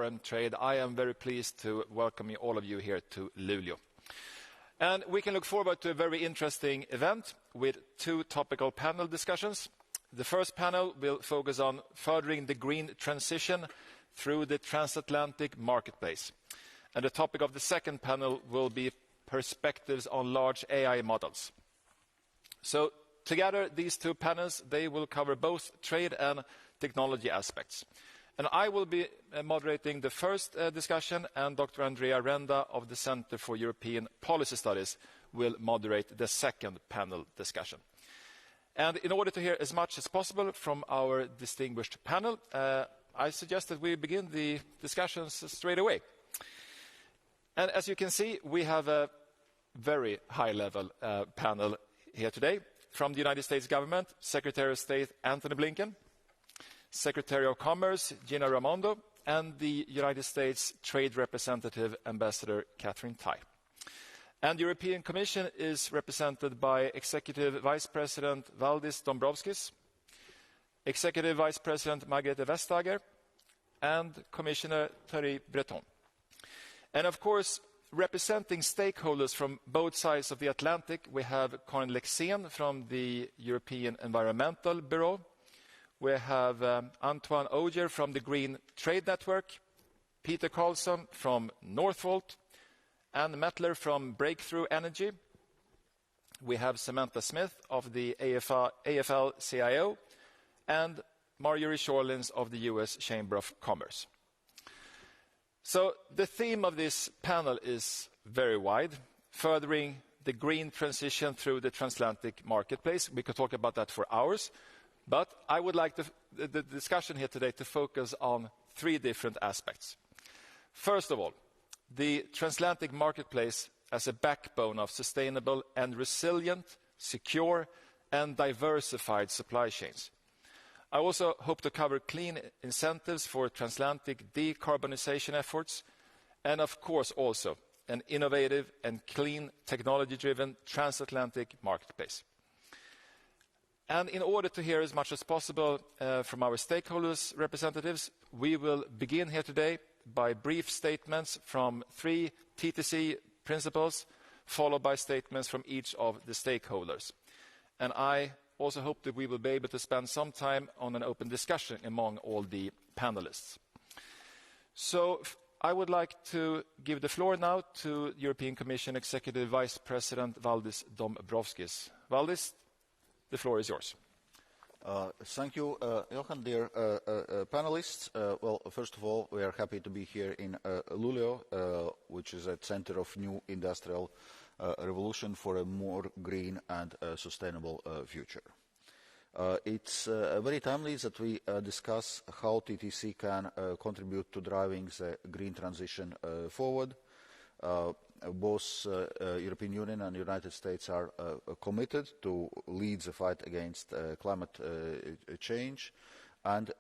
foreign trade, I am very pleased to welcome all of you here to Luleå. And we can look forward to a very interesting event with two topical panel discussions. The first panel will focus on furthering the green transition through the transatlantic marketplace. And the topic of the second panel will be perspectives on large AI models. So together, these two panels, they will cover both trade and technology aspects. And I will be moderating the first discussion, and Dr. Andrea Renda of the Center for European Policy Studies will moderate the second panel discussion. And in order to hear as much as possible from our distinguished panel, I suggest that we begin the discussions straight away. And as you can see, we have a very high-level panel here today. From the United States government, Secretary of State Antony Blinken, Secretary of Commerce Gina Raimondo, and the United States Trade Representative Ambassador Catherine Tai. And the European Commission is represented by Executive Vice President Valdis Dombrovskis, Executive Vice President Margrethe Vestager, and Commissioner Thierry Breton. And of course, representing stakeholders from both sides of the Atlantic, we have Karin Lexén from the European Environmental Bureau. We have Antoine Auger from the Green Trade Network, Peter Carlson from Northvolt, Anne Mettler from Breakthrough Energy. We have Samantha Smith of the AFL-CIO, and Marjorie Shorlins of the US Chamber of Commerce. So the theme of this panel is very wide, furthering the green transition through the transatlantic marketplace. We could talk about that for hours, but I would like the discussion here today to focus on three different aspects. First of all, the transatlantic marketplace as a backbone of sustainable and resilient, secure and diversified supply chains. I also hope to cover clean incentives for transatlantic decarbonization efforts, and of course also an innovative and clean technology-driven transatlantic marketplace. And in order to hear as much as possible from our stakeholders' representatives, we will begin here today by brief statements from three TTC principals, followed by statements from each of the stakeholders. And I also hope that we will be able to spend some time on an open discussion among all the panelists. So I would like to give the floor now to European Commission Executive Vice President Valdis Dombrovskis. Valdis, the floor is yours. Thank you, Johan, dear panelists. Well, first of all, we are happy to be here in Luleå, which is a center of new industrial revolution for a more green and sustainable future. It's very timely that we discuss how TTC can contribute to driving the green transition forward. Both European Union and United States are committed to lead the fight against climate change, and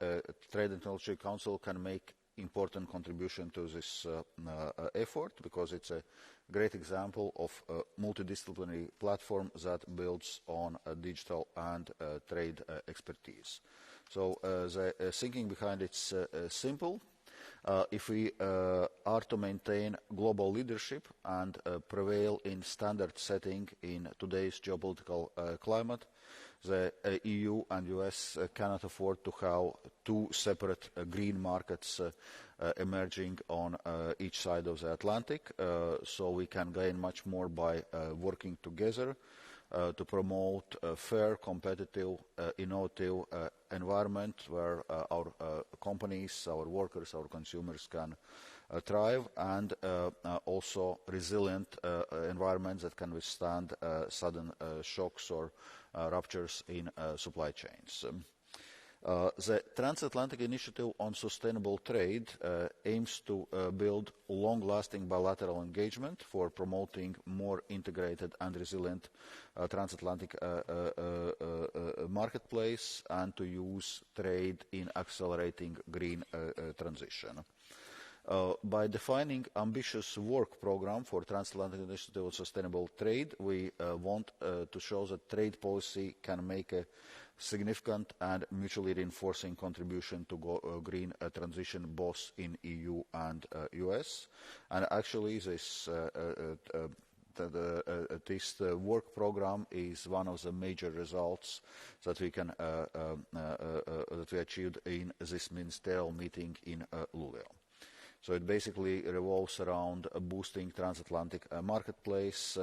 Trade and Technology Council can make important contribution to this effort, because it's a great example of a multidisciplinary platform that builds on digital and trade expertise. So the thinking behind it's simple. If we are to maintain global leadership and prevail in standard setting in today's geopolitical climate, the EU and US cannot afford to have two separate green markets emerging on each side of the Atlantic. So we can gain much more by working together to promote a fair, competitive, innovative environment where our companies, our workers, our consumers can thrive, and also resilient environments that can withstand sudden shocks or ruptures in supply chains. The Transatlantic Initiative on Sustainable Trade aims to build long-lasting bilateral engagement for promoting more integrated and resilient transatlantic marketplace, and to use trade in accelerating green transition. By defining ambitious work program for Transatlantic Initiative on Sustainable Trade, we want to show that trade policy can make a significant and mutually reinforcing contribution to green transition both in EU and US. And actually this this work program is one of the major results that we can that we achieved in this ministerial meeting in Lulea. So it basically revolves around boosting transatlantic marketplace,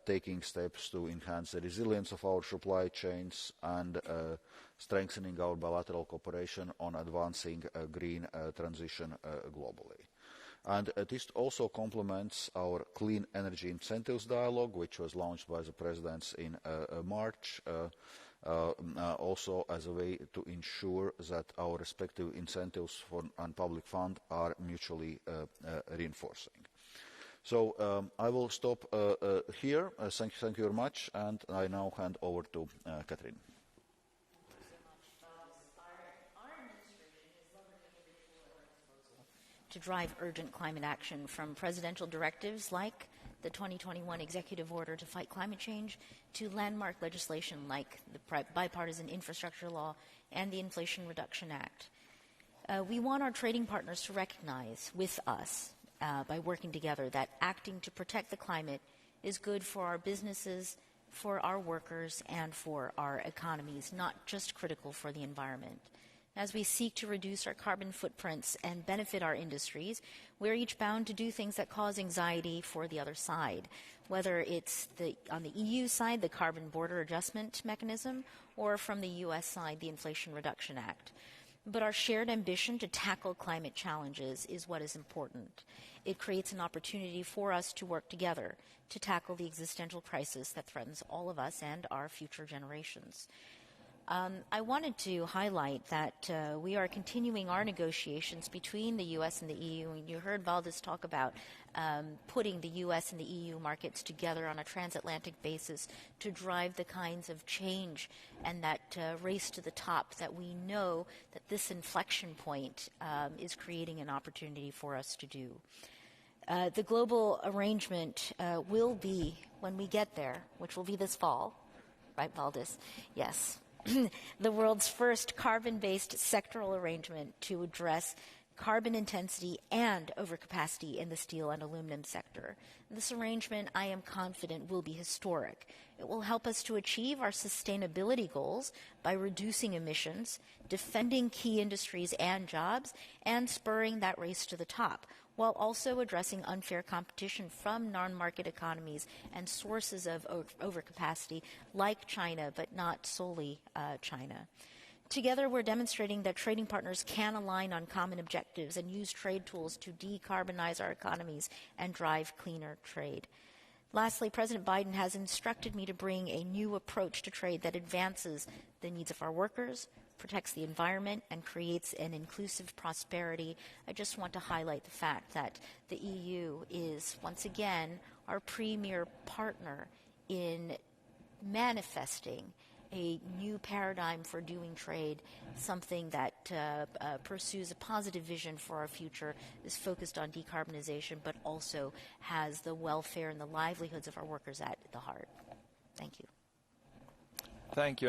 taking steps to enhance the resilience of our supply chains, and strengthening our bilateral cooperation on advancing green transition globally. And this also complements our clean energy incentives dialogue, which was launched by the presidents in March, also as a way to ensure that our respective incentives and public fund are mutually reinforcing. So I will stop here. Thank you very much, and I now hand over to Catherine. To drive urgent climate action, from presidential directives like the 2021 Executive Order to fight climate change to landmark legislation like the Bipartisan Infrastructure Law and the Inflation Reduction Act. We want our trading partners to recognize with us, by working together, that acting to protect the climate is good for our businesses, for our workers, and for our economies, not just critical for the environment. As we seek to reduce our carbon footprints and benefit our industries, we're each bound to do things that cause anxiety for the other side, whether it's on the EU side, the Carbon Border Adjustment Mechanism, or from the US side, the Inflation Reduction Act. But our shared ambition to tackle climate challenges is what is important. It creates an opportunity for us to work together to tackle the existential crisis that threatens all of us and our future generations. I wanted to highlight that we are continuing our negotiations between the U.S. and the EU. And you heard Valdis talk about putting the U.S. and the EU markets together on a transatlantic basis to drive the kinds of change and that race to the top that we know that this inflection point is creating an opportunity for us to do. The global arrangement will be, when we get there, which will be this fall, right, Valdis? Yes. The world's first carbon-based sectoral arrangement to address carbon intensity and overcapacity in the steel and aluminum sector. This arrangement, I am confident, will be historic. It will help us to achieve our sustainability goals by reducing emissions, defending key industries and jobs, and spurring that race to the top, while also addressing unfair competition from non-market economies and sources of overcapacity like China, but not solely China. Together, we're demonstrating that trading partners can align on common objectives and use trade tools to decarbonize our economies and drive cleaner trade. Lastly, President Biden has instructed me to bring a new approach to trade that advances the needs of our workers, protects the environment, and creates an inclusive prosperity. I just want to highlight the fact that the EU is, once again, our premier partner in manifesting a new paradigm for doing trade, something that pursues a positive vision for our future, is focused on decarbonization, but also has the welfare and the livelihoods of our workers at the heart. Thank you. Thank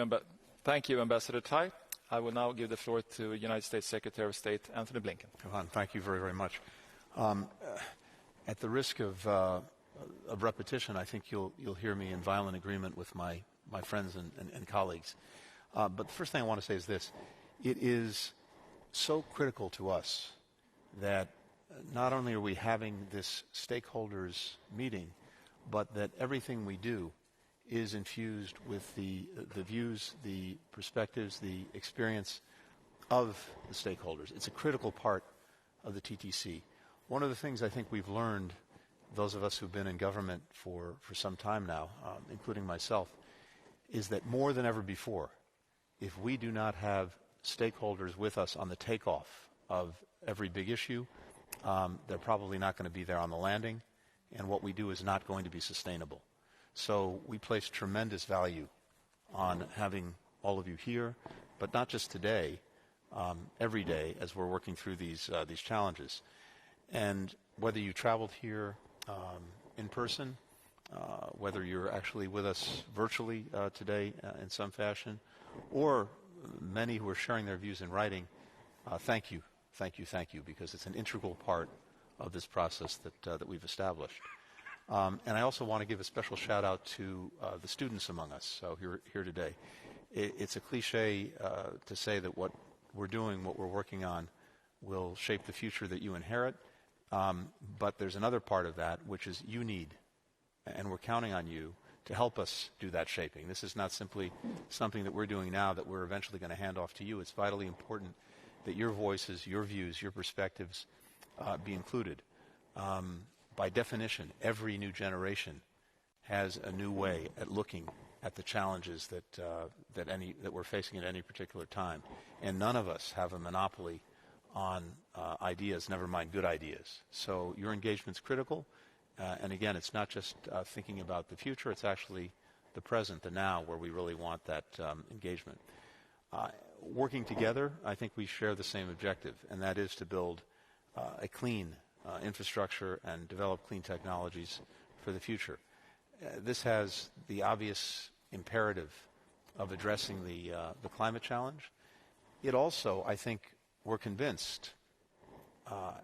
you, Ambassador Tai. I will now give the floor to United States Secretary of State Anthony Blinken. Johan, thank you very, very much. At the risk of repetition, I think you'll hear me in violent agreement with my friends and colleagues. But the first thing I want to say is this. It is so critical to us that not only are we having this stakeholders meeting, but that everything we do is infused with the views, the perspectives, the experience of the stakeholders. It's a critical part of the TTC. One of the things I think we've learned, those of us who've been in government for some time now, including myself, is that more than ever before, if we do not have stakeholders with us on the takeoff of every big issue, they're probably not going to be there on the landing, and what we do is not going to be sustainable. So we place tremendous value on having all of you here, but not just today, every day as we're working through these challenges. And whether you traveled here in person whether you're actually with us virtually today in some fashion, or many who are sharing their views in writing, thank you, because it's an integral part of this process that we've established. And I also want to give a special shout out to the students among us here today. It's a cliche to say that what we're doing, what we're working on, will shape the future that you inherit. But there's another part of that, which is you need, and we're counting on you to help us do that shaping. This is not simply something that we're doing now that we're eventually going to hand off to you. It's vitally important that your voices, your views, your perspectives be included. By definition, every new generation has a new way at looking at the challenges that we're facing at any particular time, and none of us have a monopoly on ideas, never mind good ideas. So your engagement's critical, and again, it's not just thinking about the future, it's actually the present, the now, where we really want that engagement. Working together, I think we share the same objective, and that is to build a clean infrastructure and develop clean technologies for the future. This has the obvious imperative of addressing the climate challenge. It also, I think, we're convinced,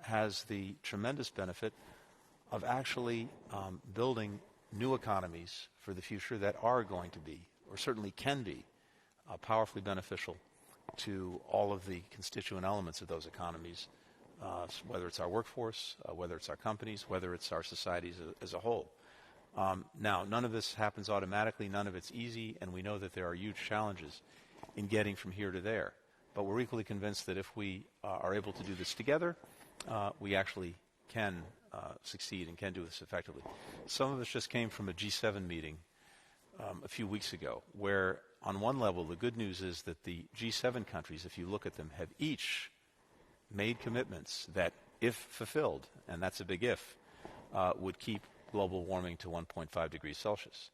has the tremendous benefit of actually building new economies for the future that are going to be, or certainly can be, powerfully beneficial to all of the constituent elements of those economies, whether it's our workforce, whether it's our companies, whether it's our societies as a whole. Now, none of this happens automatically, none of it's easy, and we know that there are huge challenges in getting from here to there. But we're equally convinced that if we are able to do this together, we actually can succeed and can do this effectively. Some of us just came from a G7 meeting a few weeks ago, where on one level the good news is that the G7 countries, if you look at them, have each made commitments that, if fulfilled, and that's a big if, would keep global warming to 1.5 degrees Celsius.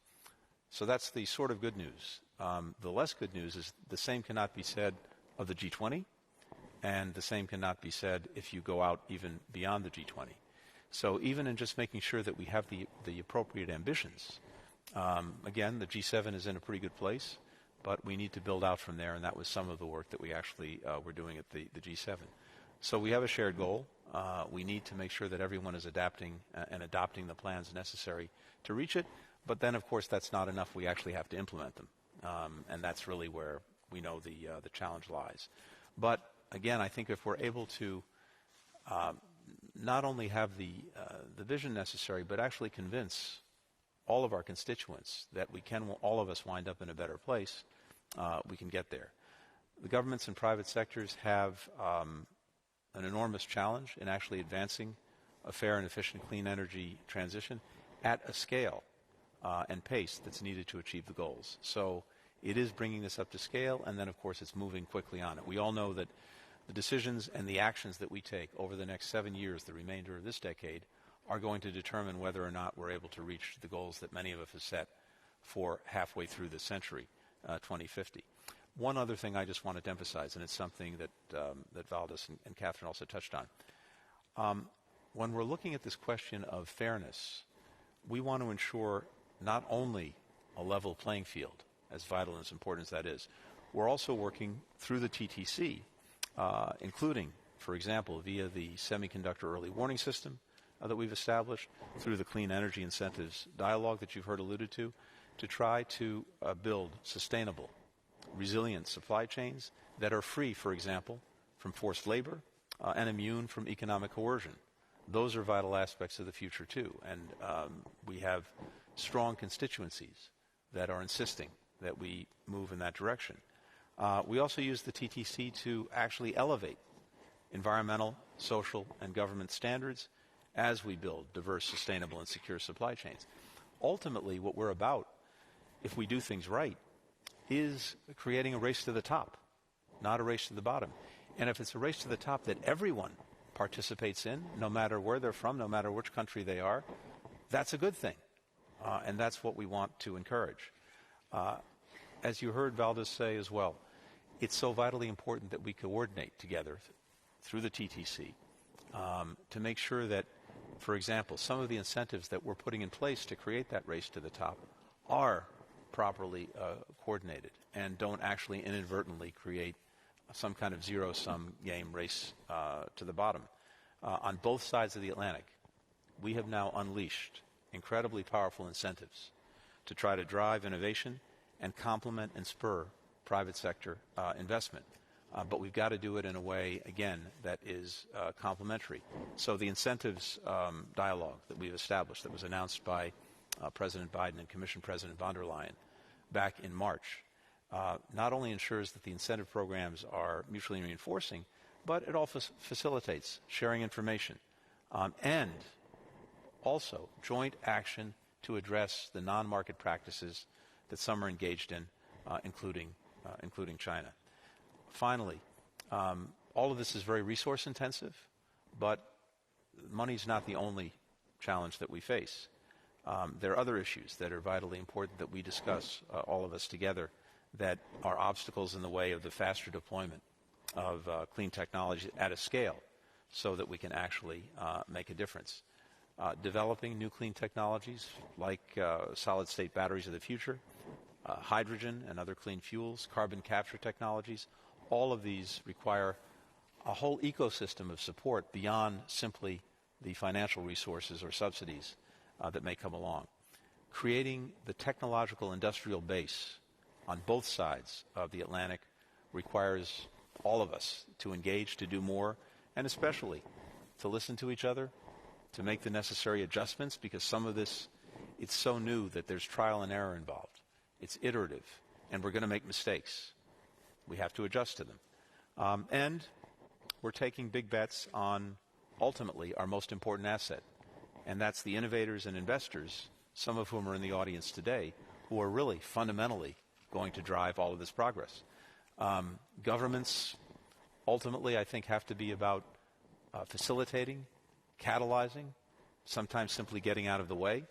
So that's the sort of good news. The less good news is the same cannot be said of the G20, and the same cannot be said if you go out even beyond the G20. So even in just making sure that we have the appropriate ambitions, again, the G7 is in a pretty good place, but we need to build out from there, and that was some of the work that we actually were doing at the G7. So we have a shared goal. We need to make sure that everyone is adapting and adopting the plans necessary to reach it, but then, of course, that's not enough. We actually have to implement them, and that's really where we know the challenge lies. But again, I think if we're able to not only have the vision necessary, but actually convince all of our constituents that we can, all of us, wind up in a better place, we can get there. The governments and private sectors have an enormous challenge in actually advancing a fair and efficient clean energy transition at a scale and pace that's needed to achieve the goals. So it is bringing this up to scale, and then, of course, it's moving quickly on it. We all know that the decisions and the actions that we take over the next 7 years, the remainder of this decade, are going to determine whether or not we're able to reach the goals that many of us have set for halfway through the century, 2050. One other thing I just wanted to emphasize, and it's something that Valdis and Catherine also touched on. When we're looking at this question of fairness, we want to ensure not only a level playing field, as vital and as important as that is, we're also working through the TTC, including, for example, via the semiconductor early warning system that we've established, through the clean energy incentives dialogue that you've heard alluded to try to build sustainable, resilient supply chains that are free, for example, from forced labor and immune from economic coercion. Those are vital aspects of the future, too. And we have strong constituencies that are insisting that we move in that direction. We also use the TTC to actually elevate environmental, social, and government standards as we build diverse, sustainable, and secure supply chains. Ultimately, what we're about, if we do things right, is creating a race to the top, not a race to the bottom. And if it's a race to the top that everyone participates in, no matter where they're from, no matter which country they are, that's a good thing. And that's what we want to encourage. As you heard Valdis say as well, it's so vitally important that we coordinate together through the TTC to make sure that For example, some of the incentives that we're putting in place to create that race to the top are properly coordinated and don't actually inadvertently create some kind of zero-sum game race to the bottom. On both sides of the Atlantic, we have now unleashed incredibly powerful incentives to try to drive innovation and complement and spur private sector investment. But we've got to do it in a way, again, that is complementary. So the incentives dialogue that we've established, that was announced by President Biden and Commission President von der Leyen back in March, not only ensures that the incentive programs are mutually reinforcing, but it also facilitates sharing information and also joint action to address the non-market practices that some are engaged in, including China. Finally, all of this is very resource intensive, but money is not the only challenge that we face. There are other issues that are vitally important that we discuss, all of us together, that are obstacles in the way of the faster deployment of clean technology at a scale so that we can actually make a difference. Developing new clean technologies like solid-state batteries of the future, hydrogen and other clean fuels, carbon capture technologies, all of these require a whole ecosystem of support beyond simply the financial resources or subsidies that may come along. Creating the technological industrial base on both sides of the Atlantic requires all of us to engage, to do more, and especially to listen to each other, to make the necessary adjustments, because some of this, it's so new that there's trial and error involved. It's iterative, and we're going to make mistakes. We have to adjust to them. And we're taking big bets on, ultimately, our most important asset, and that's the innovators and investors, some of whom are in the audience today, who are really fundamentally going to drive all of this progress. Governments, ultimately, I think, have to be about facilitating, catalyzing, sometimes simply getting out of the way,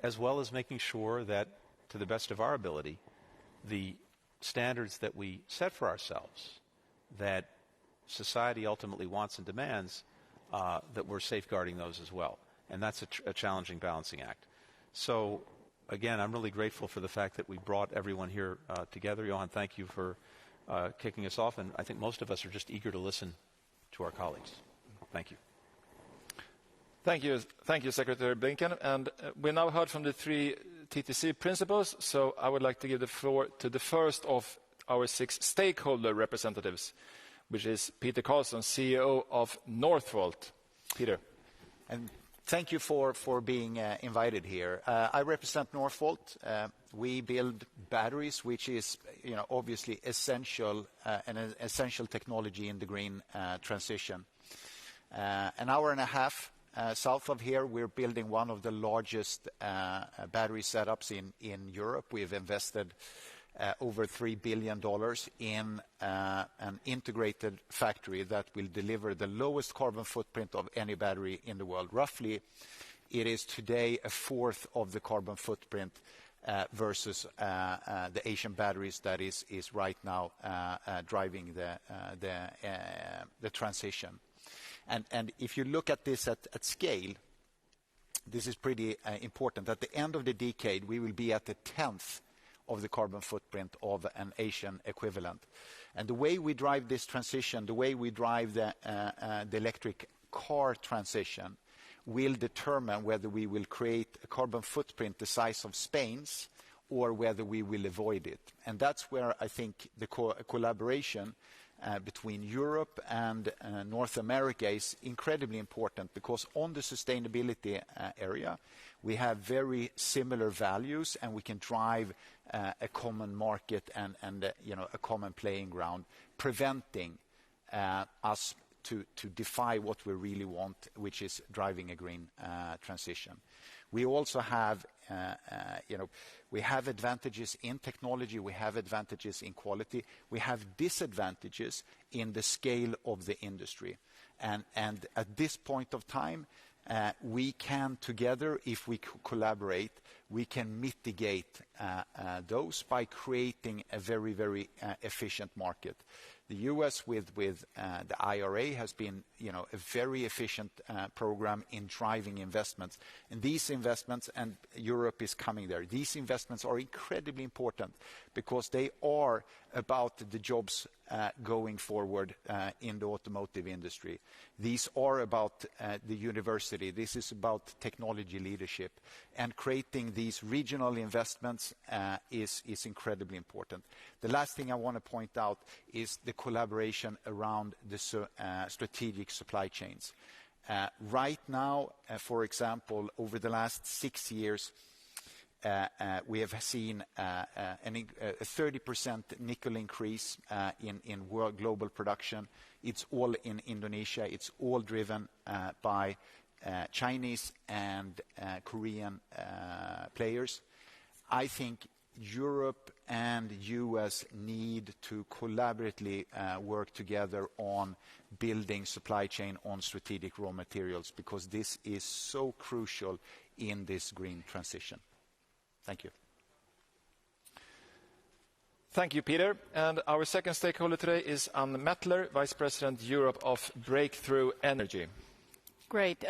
as well as making sure that, to the best of our ability, the standards that we set for ourselves, that society ultimately wants and demands, that we're safeguarding those as well. And that's a challenging balancing act. So, again, I'm really grateful for the fact that we brought everyone here together. Johan, thank you for kicking us off. And I think most of us are just eager to listen to our colleagues. Thank you. Thank you, Secretary Blinken. And we now heard from the three TTC principals, so I would like to give the floor to the first of our 6 stakeholder representatives, which is Peter Carlson, CEO of Northvolt. Peter. And thank you for being invited here. I represent Northvolt. We build batteries, which is obviously essential, an essential technology in the green transition. An hour and a half south of here, we're building one of the largest battery setups in Europe. We have invested over $3 billion in an integrated factory that will deliver the lowest carbon footprint of any battery in the world. Roughly, it is today a fourth of the carbon footprint versus the Asian batteries that is right now driving the transition. And if you look at this at scale, this is pretty important. At the end of the decade, we will be at the 10th of the carbon footprint of an Asian equivalent. And the way we drive this transition, the way we drive the electric car transition, will determine whether we will create a carbon footprint the size of Spain's or whether we will avoid it. And that's where I think the collaboration between Europe and North America is incredibly important, because on the sustainability area, we have very similar values, and we can drive a common market and a common playing ground, preventing us to defy what we really want, which is driving a green transition. We also have, we have advantages in technology, we have advantages in quality, we have disadvantages in the scale of the industry. And at this point of time, we can together, if we collaborate, we can mitigate those by creating a very, very efficient market. The US with the IRA has been, a very efficient program in driving investments. And these investments, and Europe is coming there, these investments are incredibly important because they are about the jobs going forward in the automotive industry. These are about the university. This is about technology leadership. And creating these regional investments is incredibly important. The last thing I want to point out is the collaboration around the strategic supply chains. Right now, for example, over the last 6 years, we have seen a 30% nickel increase in world global production. It's all in Indonesia. It's all driven by Chinese and Korean players. I think Europe and US need to collaboratively work together on building supply chain on strategic raw materials, because this is so crucial in this green transition. Thank you. Thank you, Peter. And our second stakeholder today is Anne Mettler, Vice President Europe of Breakthrough Energy. Great.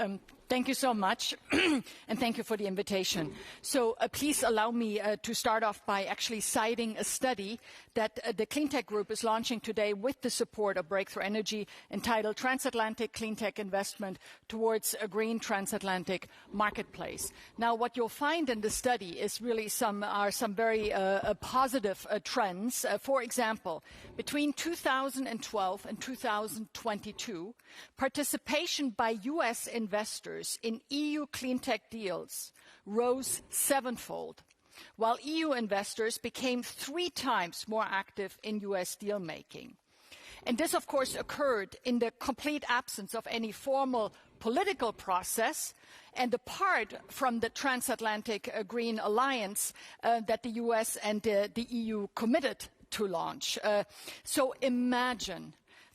Thank you so much, and thank you for the invitation. So please allow me to start off by actually citing a study that the Cleantech Group is launching today with the support of Breakthrough Energy, entitled Transatlantic Cleantech Investment Towards a Green Transatlantic Marketplace. Now, what you'll find in the study is really some very positive trends. For example, between 2012 and 2022, participation by U.S. investors in EU cleantech deals rose 7-fold, while EU investors became 3 times more active in US deal making. And this, of course, occurred in the complete absence of any formal political process, and apart from the Transatlantic Green Alliance that the US and the EU committed to launch. So imagine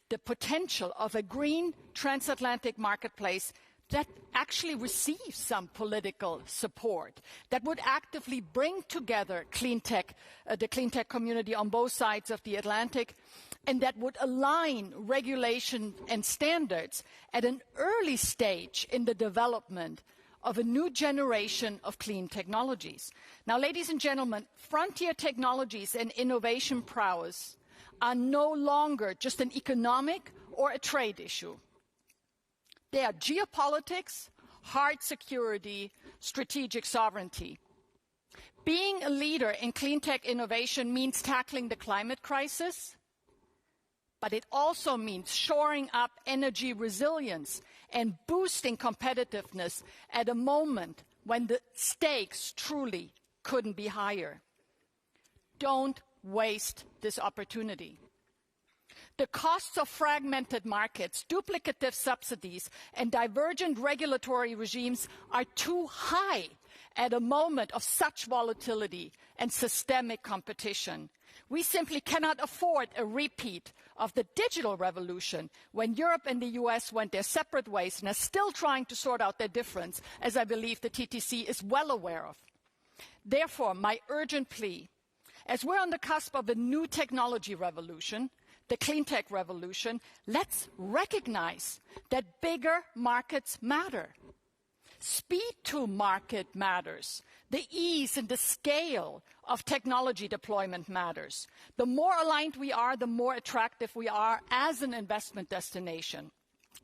the potential of a green transatlantic marketplace that actually receives some political support, that would actively bring together the cleantech community on both sides of the Atlantic, and that would align regulation and standards at an early stage in the development of a new generation of clean technologies. Now, ladies and gentlemen, frontier technologies and innovation prowess are no longer just an economic or a trade issue. They are geopolitics, hard security, strategic sovereignty. Being a leader in clean tech innovation means tackling the climate crisis, but it also means shoring up energy resilience and boosting competitiveness at a moment when the stakes truly couldn't be higher. Don't waste this opportunity. The costs of fragmented markets, duplicative subsidies, and divergent regulatory regimes are too high at a moment of such volatility and systemic competition. We simply cannot afford a repeat of the digital revolution when Europe and the US went their separate ways and are still trying to sort out their difference, as I believe the TTC is well aware of. Therefore, my urgent plea, as we're on the cusp of a new technology revolution, the cleantech revolution, let's recognize that bigger markets matter. Speed to market matters. The ease and the scale of technology deployment matters. The more aligned we are, the more attractive we are as an investment destination.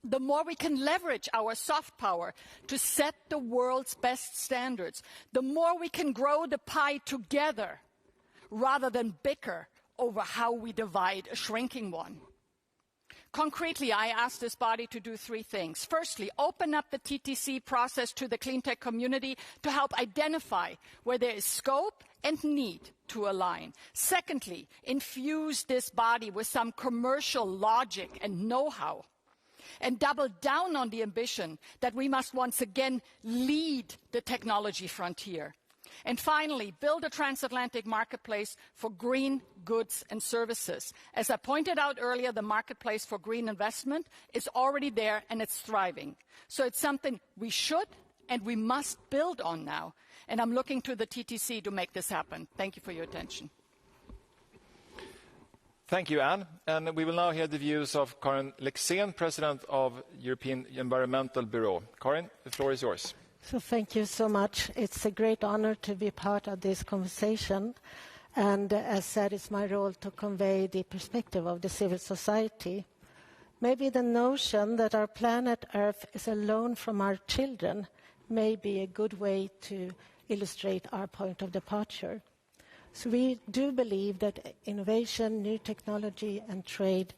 The more we can leverage our soft power to set the world's best standards, the more we can grow the pie together rather than bicker over how we divide a shrinking one. Concretely, I asked this body to do 3 things. Firstly, open up the TTC process to the cleantech community to help identify where there is scope and need to align. Secondly, infuse this body with some commercial logic and know-how, and double down on the ambition that we must once again lead the technology frontier. And finally, build a transatlantic marketplace for green goods and services. As I pointed out earlier, the marketplace for green investment is already there and it's thriving. So it's something we should and we must build on now. And I'm looking to the TTC to make this happen. Thank you for your attention. Thank you, Anne. And we will now hear the views of Karin Lexén, President of European Environmental Bureau. Karin, the floor is yours. So thank you so much. It's a great honor to be part of this conversation. And as said, it's my role to convey the perspective of the civil society. Maybe the notion that our planet Earth is a loan from our children may be a good way to illustrate our point of departure. So we do believe that innovation, new technology and trade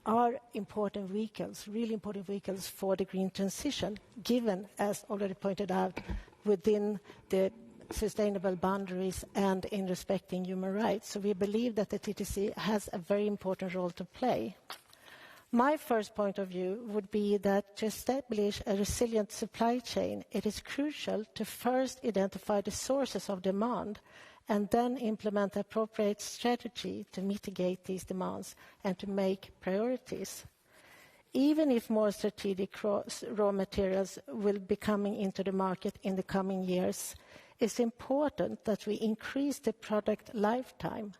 are important vehicles, really important vehicles for the green transition, given, as already pointed out, within the sustainable boundaries and in respecting human rights. So we believe that the TTC has a very important role to play. My first point of view would be that to establish a resilient supply chain, it is crucial to first identify the sources of demand and then implement appropriate strategy to mitigate these demands and to make priorities. Even if more strategic raw materials will be coming into the market in the coming years, it's important that we increase the product lifetime.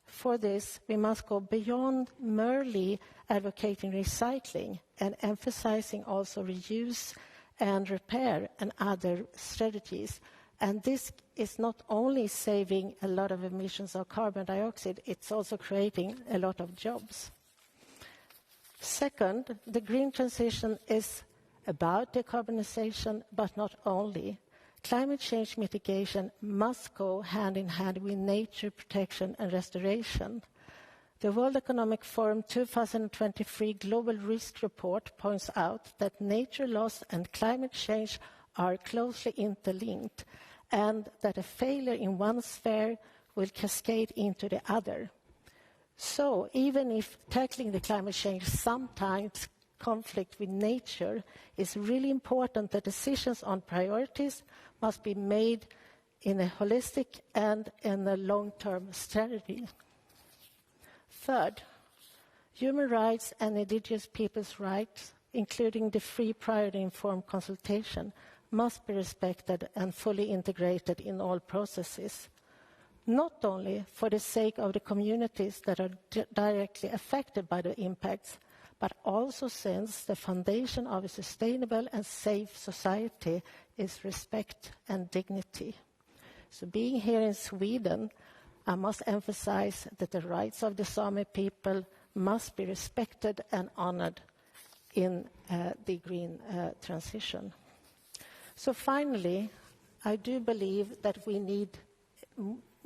For this, we must go beyond merely advocating recycling and emphasizing also reuse and repair and other strategies. And this is not only saving a lot of emissions of carbon dioxide, it's also creating a lot of jobs. Second, the green transition is about decarbonization, but not only. Climate change mitigation must go hand in hand with nature protection and restoration. The World Economic Forum 2023 Global Risk Report points out that nature loss and climate change are closely interlinked, and that a failure in one sphere will cascade into the other. So even if tackling the climate change sometimes conflict with nature, it's really important that decisions on priorities must be made in a holistic and in a long-term strategy. Third, human rights and indigenous peoples' rights, including the free, prior, and informed consultation, must be respected and fully integrated in all processes, not only for the sake of the communities that are directly affected by the impacts, but also since the foundation of a sustainable and safe society is respect and dignity. So being here in Sweden, I must emphasize that the rights of the Sami people must be respected and honored in the green transition. So finally, I do believe that we need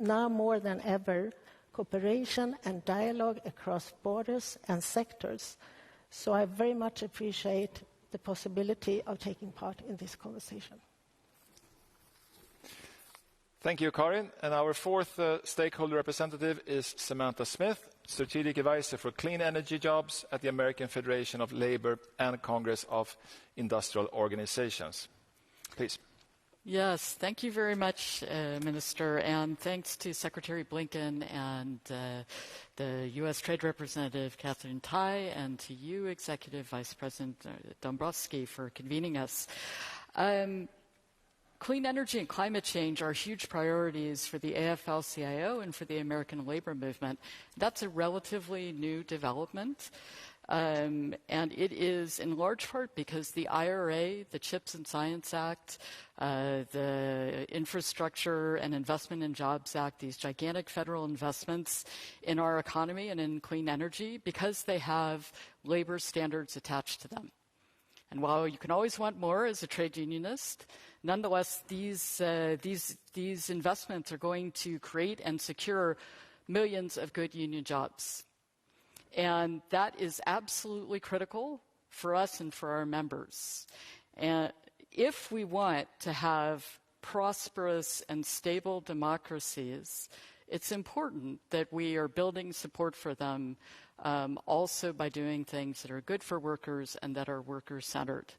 now more than ever cooperation and dialogue across borders and sectors. So I very much appreciate the possibility of taking part in this conversation. Thank you, Karin. And our fourth stakeholder representative is Samantha Smith, Strategic Advisor for Clean Energy Jobs at the American Federation of Labor and Congress of Industrial Organizations. Please. Yes, thank you very much, Minister, and thanks to Secretary Blinken and the U.S. Trade Representative Catherine Tai, and to you, Executive Vice President Dombrovskis, for convening us. Clean energy and climate change are huge priorities for the AFL-CIO and for the American labor movement. That's a relatively new development. And it is in large part because the IRA, the CHIPS and Science Act, the Infrastructure and Investment in Jobs Act, these gigantic federal investments in our economy and in clean energy, because they have labor standards attached to them. And while you can always want more as a trade unionist, nonetheless, these investments are going to create and secure millions of good union jobs. And that is absolutely critical for us and for our members. And if we want to have prosperous and stable democracies, it's important that we are building support for them also by doing things that are good for workers and that are worker-centered.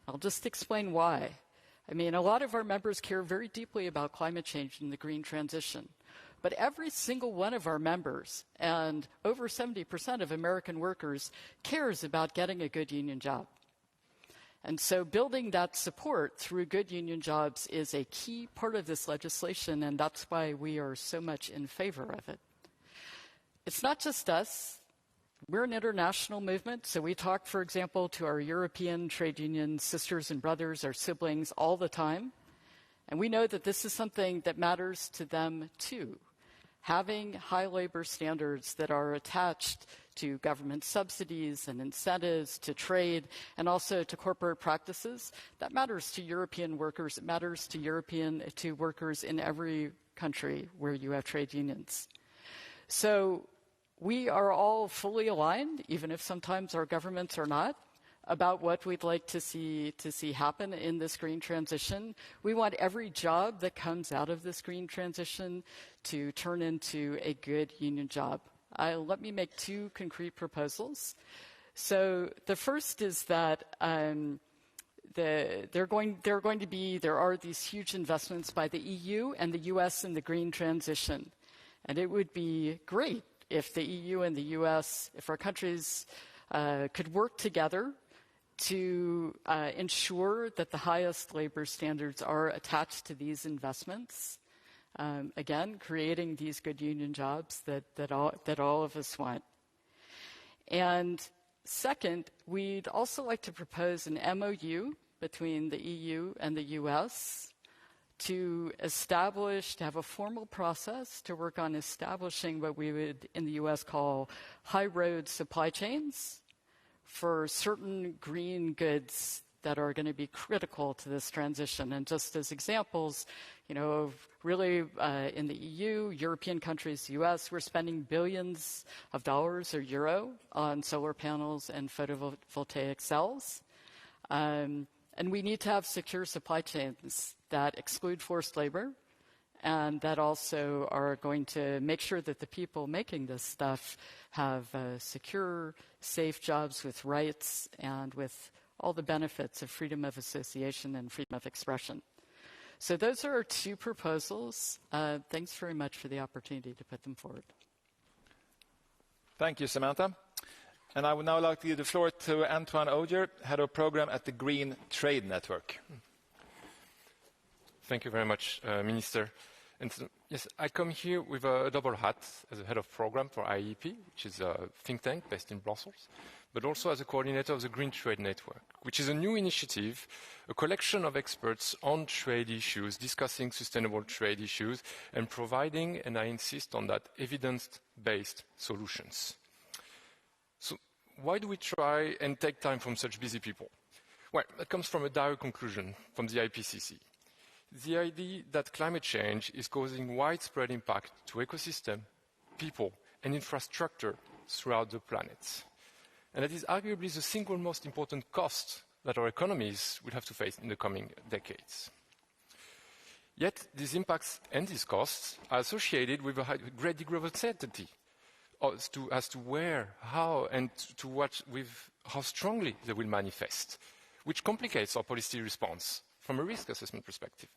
I'll just explain why. I mean, a lot of our members care very deeply about climate change and the green transition. But every single one of our members, and over 70% of American workers, cares about getting a good union job. And so building that support through good union jobs is a key part of this legislation, and that's why we are so much in favor of it. it's not just us. We're an international movement, so we talk, for example, to our European trade union sisters and brothers, our siblings, all the time. And we know that this is something that matters to them, too. Having high labor standards that are attached to government subsidies and incentives, to trade, and also to corporate practices, that matters to European workers. It matters to workers in every country where you have trade unions. So we are all fully aligned, even if sometimes our governments are not, about what we'd like to see happen in this green transition. We want every job that comes out of this green transition to turn into a good union job. Let me make two concrete proposals. So the first is that there are these huge investments by the EU and the US in the green transition. And it would be great if the EU and the US, if our countries could work together to ensure that the highest labor standards are attached to these investments. Again, creating these good union jobs that all of us want. And second, we'd also like to propose an MOU between the EU and the US to have a formal process to work on establishing what we would in the US call high road supply chains for certain green goods that are going to be critical to this transition. And just as examples, really in the EU, European countries, the US, we're spending billions of dollars or euro on solar panels and photovoltaic cells. And we need to have secure supply chains that exclude forced labor and that also are going to make sure that the people making this stuff have secure, safe jobs with rights and with all the benefits of freedom of association and freedom of expression. So those are our two proposals. Thanks very much for the opportunity to put them forward. Thank you, Samantha. And I would now like to give the floor to Antoine Audier, Head of Program at the Green Trade Network. Thank you very much, Minister. And yes, I come here with a double hat as a Head of Program for IEP, which is a think tank based in Brussels, but also as a coordinator of the Green Trade Network, which is a new initiative, a collection of experts on trade issues, discussing sustainable trade issues, and providing, and I insist on that, evidence-based solutions. So why do we try and take time from such busy people? Well, that comes from a dire conclusion from the IPCC. The idea that climate change is causing widespread impact to ecosystem, people, and infrastructure throughout the planet. And that is arguably the single most important cost that our economies will have to face in the coming decades. Yet, these impacts and these costs are associated with a great degree of uncertainty as to where, how, and to what, with how strongly they will manifest, which complicates our policy response from a risk assessment perspective.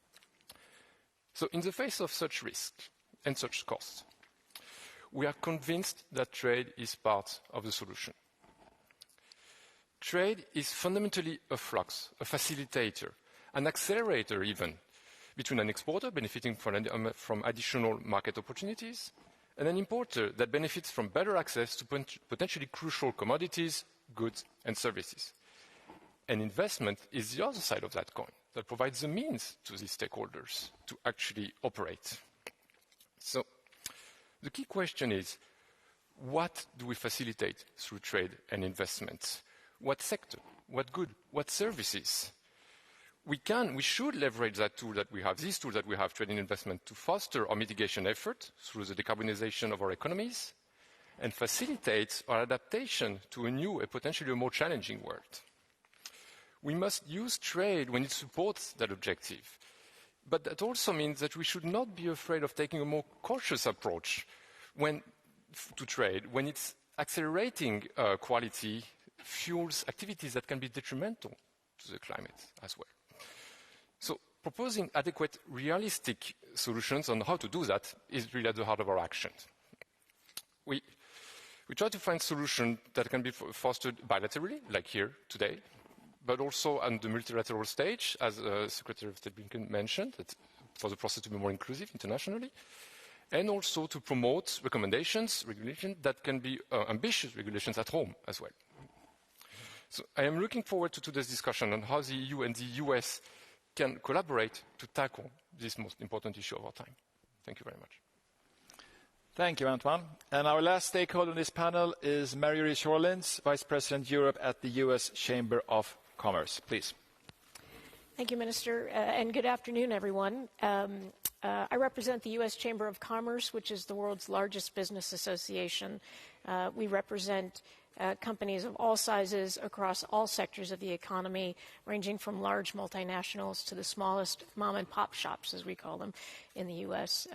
So in the face of such risk and such costs, we are convinced that trade is part of the solution. Trade is fundamentally a flux, a facilitator, an accelerator even, between an exporter benefiting from additional market opportunities and an importer that benefits from better access to potentially crucial commodities, goods, and services. And investment is the other side of that coin that provides the means to these stakeholders to actually operate. So the key question is, what do we facilitate through trade and investment? What sector? What good? What services? We should leverage that tool that we have, these tools that we have, trade and investment, to foster our mitigation effort through the decarbonization of our economies and facilitate our adaptation to a new and potentially a more challenging world. We must use trade when it supports that objective. But that also means that we should not be afraid of taking a more cautious approach to trade when it's accelerating quality fuels activities that can be detrimental to the climate as well. So proposing adequate, realistic solutions on how to do that is really at the heart of our actions. We try to find solutions that can be fostered bilaterally, like here today, but also on the multilateral stage, as Secretary of State Blinken mentioned, for the process to be more inclusive internationally, and also to promote regulations that can be ambitious regulations at home as well. So I am looking forward to today's discussion on how the EU and the US can collaborate to tackle this most important issue of our time. Thank you very much. Thank you, Antoine. And our last stakeholder in this panel is Mary Shorlins, Vice President Europe at the US Chamber of Commerce. Please. Thank you, Minister, and good afternoon, everyone. I represent the U.S. Chamber of Commerce, which is the world's largest business association. We represent companies of all sizes across all sectors of the economy, ranging from large multinationals to the smallest mom-and-pop shops, as we call them, in the U.S.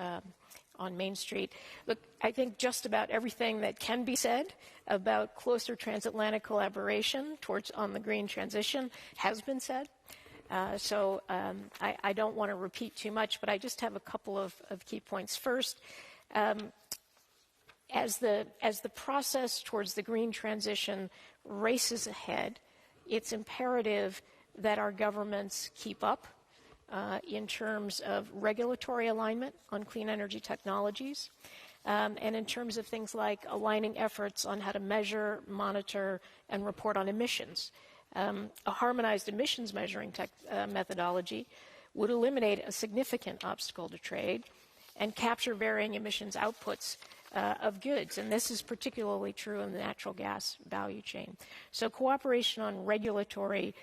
On Main Street. Look, I think just about everything that can be said about closer transatlantic collaboration on the green transition has been said. So I don't want to repeat too much, but I just have a couple of key points. First, as the process towards the green transition races ahead, it's imperative that our governments keep up in terms of regulatory alignment on clean energy technologies, and in terms of things like aligning efforts on how to measure, monitor, and report on emissions. A harmonized emissions measuring methodology would eliminate a significant obstacle to trade and capture varying emissions outputs of goods. And this is particularly true in the natural gas value chain. So cooperation on regulatory,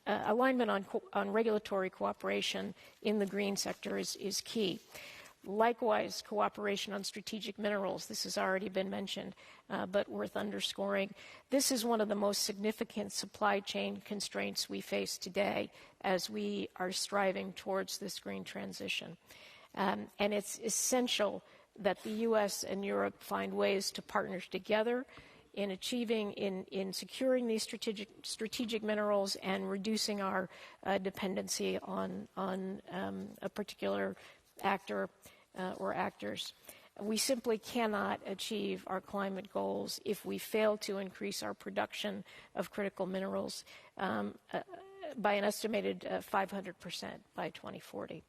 alignment on regulatory cooperation in the green sector is key. Likewise, cooperation on strategic minerals. This has already been mentioned, but worth underscoring. This is one of the most significant supply chain constraints we face today as we are striving towards this green transition. And it's essential that the U.S. and Europe find ways to partner together in achieving, in securing these strategic minerals and reducing our dependency on a particular actor or actors. We simply cannot achieve our climate goals if we fail to increase our production of critical minerals by an estimated 500% by 2040.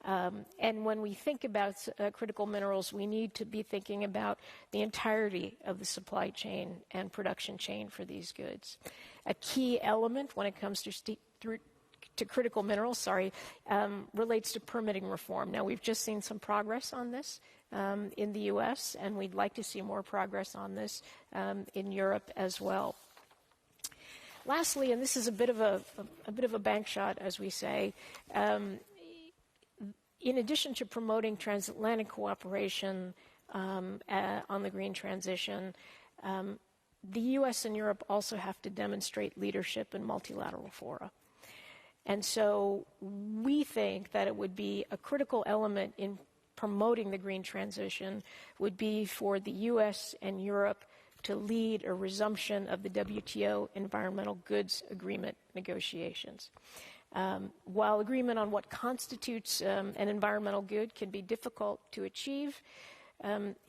And when we think about critical minerals, we need to be thinking about the entirety of the supply chain and production chain for these goods. A key element when it comes to critical minerals, relates to permitting reform. Now, we've just seen some progress on this in the U.S., and we'd like to see more progress on this in Europe as well. Lastly, and this is a bit of a bank shot, as we say, in addition to promoting transatlantic cooperation on the green transition, the U.S. and Europe also have to demonstrate leadership in multilateral fora. And so we think that it would be a critical element in promoting the green transition would be for the U.S. and Europe to lead a resumption of the WTO Environmental Goods Agreement negotiations. While agreement on what constitutes an environmental good can be difficult to achieve,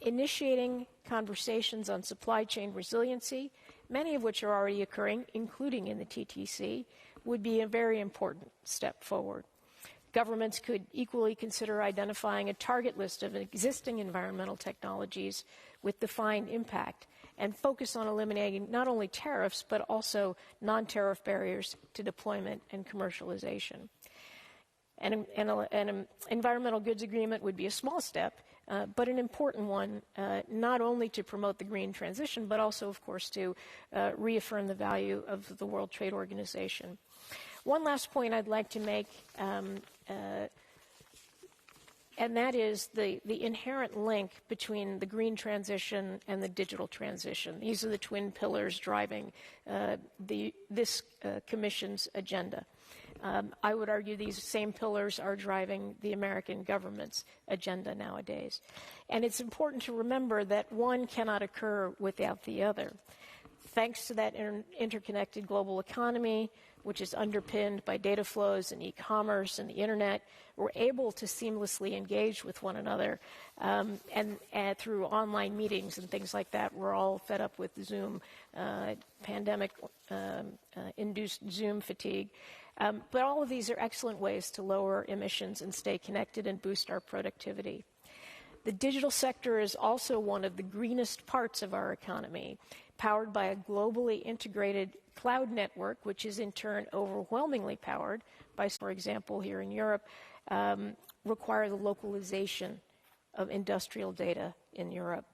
initiating conversations on supply chain resiliency, many of which are already occurring, including in the TTC, would be a very important step forward. Governments could equally consider identifying a target list of existing environmental technologies with defined impact and focus on eliminating not only tariffs, but also non-tariff barriers to deployment and commercialization. And an environmental goods agreement would be a small step, but an important one, not only to promote the green transition, but also, of course, to reaffirm the value of the World Trade Organization. One last point I'd like to make, and that is the inherent link between the green transition and the digital transition. These are the twin pillars driving this Commission's agenda. I would argue these same pillars are driving the American government's agenda nowadays. And it's important to remember that one cannot occur without the other. Thanks to that interconnected global economy, which is underpinned by data flows and e-commerce and the internet, we're able to seamlessly engage with one another and through online meetings and things like that. We're all fed up with Zoom, pandemic-induced Zoom fatigue. But all of these are excellent ways to lower emissions and stay connected and boost our productivity. The digital sector is also one of the greenest parts of our economy, powered by a globally integrated cloud network, which is in turn overwhelmingly powered by, for example, here in Europe, require the localization of industrial data in Europe.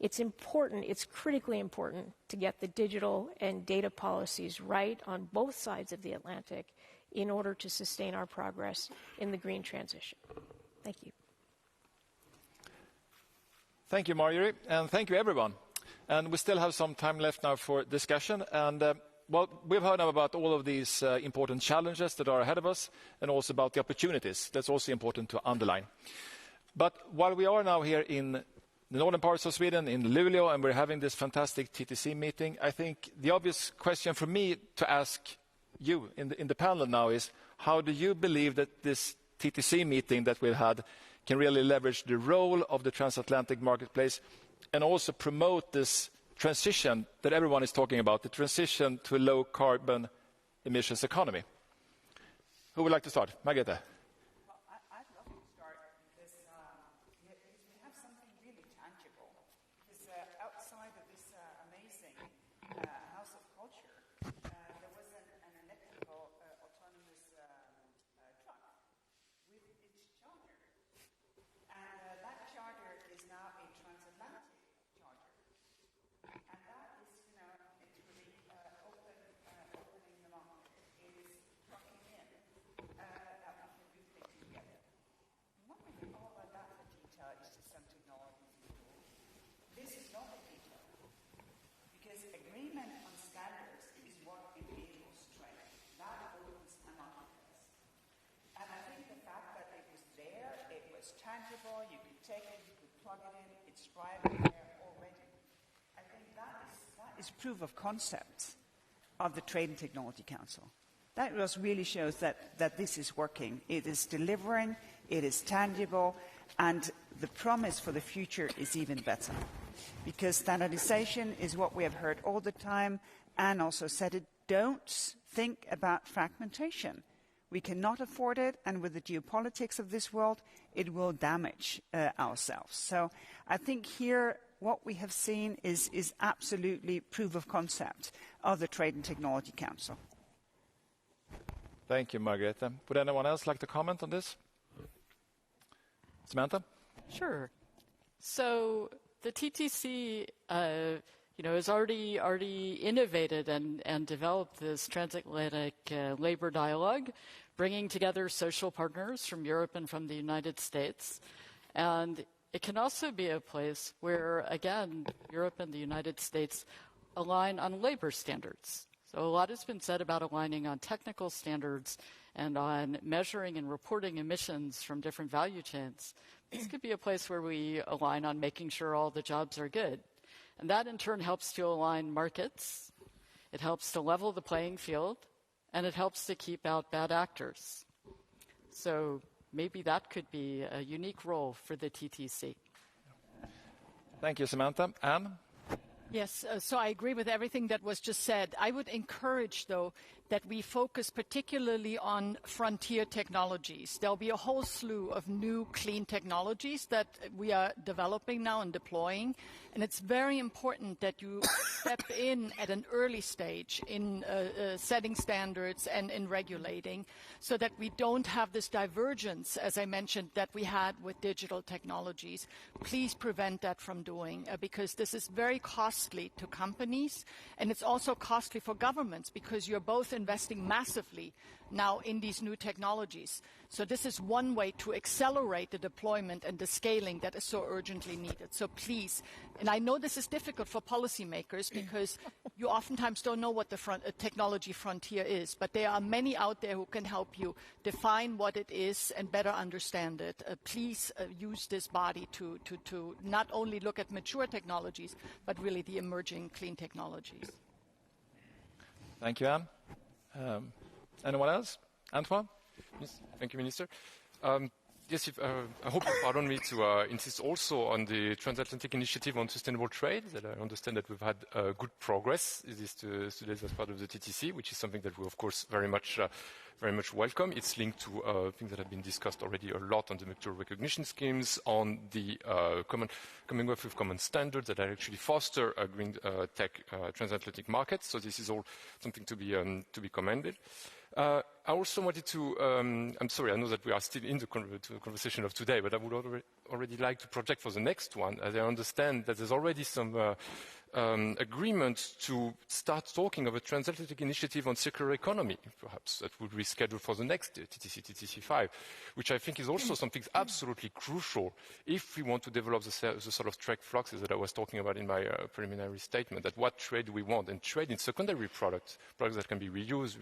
It's important, it's critically important to get the digital and data policies right on both sides of the Atlantic in order to sustain our progress in the green transition. Thank you. Thank you, Marjorie, and thank you, everyone. And we still have some time left now for discussion. And well, we've heard now about all of these important challenges that are ahead of us, and also about the opportunities. That's also important to underline. But while we are now here in the northern parts of Sweden, in Luleå, and we're having this fantastic TTC meeting, I think the obvious question for me to ask you in the panel now is, how do you believe that this TTC meeting that we've had can really leverage the role of the transatlantic marketplace and also promote this transition that everyone is talking about, the transition to a low-carbon emissions economy? Who would like to start? Margrethe. I'd love to start because we have something really tangible. Because outside of this amazing House of Culture, there was an electrical autonomous truck with its charger. And that charger is now a transatlantic charger. And that is, it's really opening the market. It is trucking in that we can do things together. Not really all of that in detail, it's just some technologies and tools. This is not a detail, because agreement on standards is what enables trade. That opens a marketplace. And I think the fact that it was there, it was tangible, you could take it, you could plug it in, it's driving there already. I think that is proof of concept of the Trade and Technology Council. That really shows that this is working. It is delivering, it is tangible, and the promise for the future is even better. Because standardization is what we have heard all the time, and also said it, don't think about fragmentation. We cannot afford it, and with the geopolitics of this world, it will damage ourselves. So I think here what we have seen is absolutely proof of concept of the Trade and Technology Council. Thank you, Margrethe. Would anyone else like to comment on this? Samantha? Sure. So the TTC, has already innovated and developed this transatlantic labor dialogue, bringing together social partners from Europe and from the United States. And it can also be a place where, again, Europe and the United States align on labor standards. So a lot has been said about aligning on technical standards and on measuring and reporting emissions from different value chains. This could be a place where we align on making sure all the jobs are good. And that, in turn, helps to align markets. It helps to level the playing field, and it helps to keep out bad actors. So maybe that could be a unique role for the TTC. Thank you, Samantha. Anne? Yes, so I agree with everything that was just said. I would encourage, though, that we focus particularly on frontier technologies. There'll be a whole slew of new clean technologies that we are developing now and deploying. And it's very important that you step in at an early stage in setting standards and in regulating, so that we don't have this divergence, as I mentioned, that we had with digital technologies. Please prevent that from doing, because this is very costly to companies, and it's also costly for governments, because you're both investing massively now in these new technologies. So this is one way to accelerate the deployment and the scaling that is so urgently needed. So please, and I know this is difficult for policymakers because you oftentimes don't know what the technology frontier is, but there are many out there who can help you define what it is and better understand it. Please use this body to not only look at mature technologies, but really the emerging clean technologies. Thank you, Anne. Anyone else? Antoine? Yes, thank you, Minister. Yes, I hope you pardon me to insist also on the Transatlantic Initiative on Sustainable Trade, that I understand that we've had good progress these 2 days as part of the TTC, which is something that we, of course, very much welcome. It's linked to things that have been discussed already a lot on the mutual recognition schemes, on the coming up with common standards that are actually foster a green tech transatlantic market. So this is all something to be commended. I also wanted to, I'm sorry, I know that we are still in the conversation of today, but I would already like to project for the next one, as I understand that there's already some agreement to start talking of a transatlantic initiative on circular economy, perhaps, that would be scheduled for the next TTC, TTC 5, which I think is also something absolutely crucial if we want to develop the sort of trade fluxes that I was talking about in my preliminary statement, that what trade we want, and trade in secondary products that can be reused,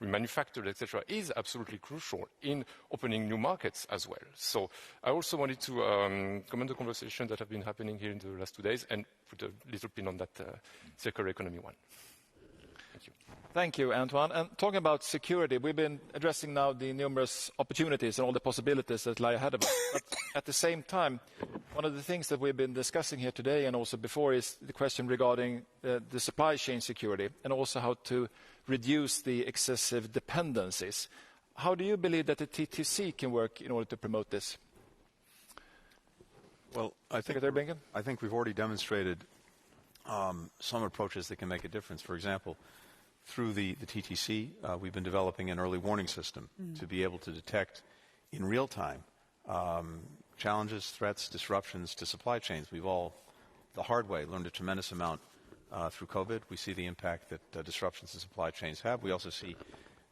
remanufactured, etc., is absolutely crucial in opening new markets as well. So I also wanted to comment the conversation that have been happening here in the last 2 days and put a little pin on that circular economy one. Thank you. Thank you, Antoine. And talking about security, we've been addressing now the numerous opportunities and all the possibilities that lie ahead of us. But at the same time, one of the things that we've been discussing here today and also before is the question regarding the supply chain security and also how to reduce the excessive dependencies. How do you believe that the TTC can work in order to promote this? Well, I think we've already demonstrated some approaches that can make a difference. For example, through the TTC, we've been developing an early warning system to be able to detect in real time challenges, threats, disruptions to supply chains. We've all, the hard way, learned a tremendous amount through COVID. We see the impact that disruptions to supply chains have. We also see